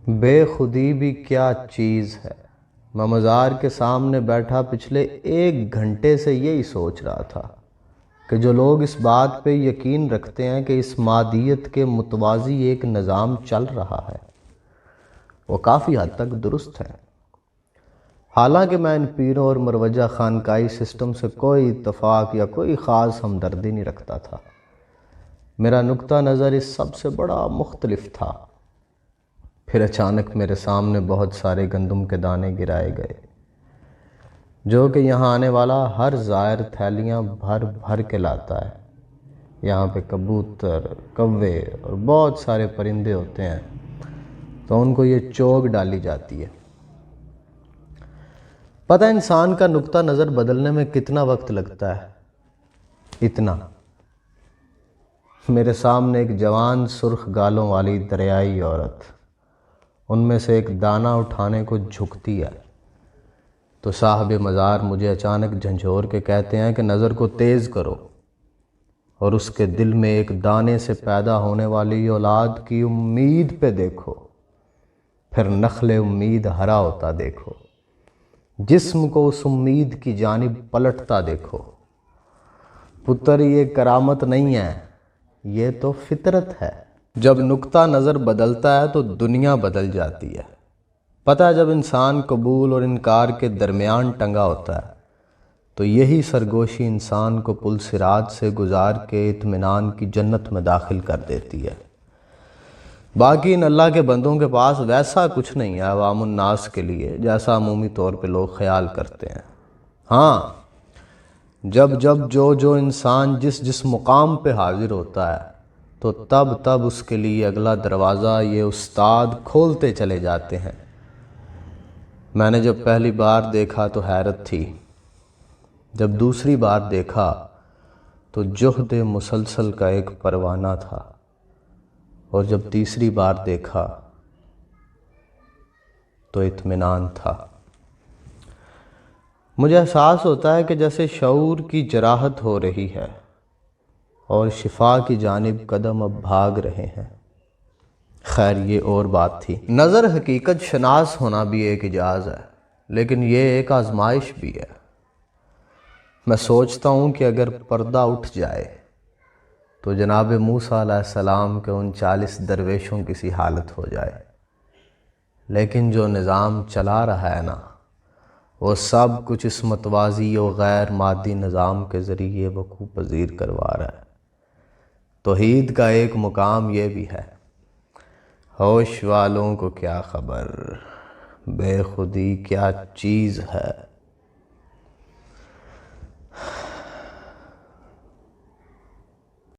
بے خودی بھی کیا چیز ہے۔ میں مزار کے سامنے بیٹھا پچھلے 1 گھنٹے سے یہی سوچ رہا تھا کہ جو لوگ اس بات پہ یقین رکھتے ہیں کہ اس مادیت کے متوازی ایک نظام چل رہا ہے وہ کافی حد تک درست ہے۔ حالانکہ میں ان پیروں اور مروجہ خانقاہی سسٹم سے کوئی اتفاق یا کوئی خاص ہمدردی نہیں رکھتا تھا۔ میرا نقطہ نظر اس سب سے بڑا مختلف تھا۔ پھر اچانک میرے سامنے بہت سارے گندم کے دانے گرائے گئے جو کہ یہاں آنے والا ہر زائر تھیلیاں بھر بھر کے لاتا ہے۔ یہاں پہ کبوتر، کوے اور بہت سارے پرندے ہوتے ہیں تو ان کو یہ چوگ ڈالی جاتی ہے۔ پتہ انسان کا نقطہ نظر بدلنے میں کتنا وقت لگتا ہے؟ اتنا۔ میرے سامنے ایک جوان سرخ گالوں والی دریائی عورت ان میں سے ایک دانہ اٹھانے کو جھکتی ہے تو صاحب مزار مجھے اچانک جھنجھور کے کہتے ہیں کہ نظر کو تیز کرو اور اس کے دل میں ایک دانے سے پیدا ہونے والی اولاد کی امید پہ دیکھو، پھر نخل امید ہرا ہوتا دیکھو، جسم کو اس امید کی جانب پلٹتا دیکھو۔ پتر، یہ کرامت نہیں ہے، یہ تو فطرت ہے۔ جب نقطہ نظر بدلتا ہے تو دنیا بدل جاتی ہے۔ پتہ ہے جب انسان قبول اور انکار کے درمیان ٹنگا ہوتا ہے تو یہی سرگوشی انسان کو پل صراط سے گزار کے اطمینان کی جنت میں داخل کر دیتی ہے۔ باقی ان اللہ کے بندوں کے پاس ویسا کچھ نہیں ہے عوام الناس کے لیے جیسا عمومی طور پہ لوگ خیال کرتے ہیں۔ ہاں، جب جو انسان جس مقام پہ حاضر ہوتا ہے تو تب اس کے لیے اگلا دروازہ یہ استاد کھولتے چلے جاتے ہیں۔ میں نے جب پہلی بار دیکھا تو حیرت تھی، جب دوسری بار دیکھا تو جہد مسلسل کا ایک پروانہ تھا، اور جب تیسری بار دیکھا تو اطمینان تھا۔ مجھے احساس ہوتا ہے کہ جیسے شعور کی جراحت ہو رہی ہے اور شفا کی جانب قدم اب بھاگ رہے ہیں۔ خیر، یہ اور بات تھی۔ نظر حقیقت شناس ہونا بھی ایک اعجاز ہے، لیکن یہ ایک آزمائش بھی ہے۔ میں سوچتا ہوں کہ اگر پردہ اٹھ جائے تو جناب موسیٰ علیہ السلام کے ان 40 درویشوں کی سی حالت ہو جائے، لیکن جو نظام چلا رہا ہے نا، وہ سب کچھ اس متوازی و غیر مادی نظام کے ذریعے وقوع پذیر کروا رہا ہے۔ توحید کا ایک مقام یہ بھی ہے، ہوش والوں کو کیا خبر، بے خودی کیا چیز ہے۔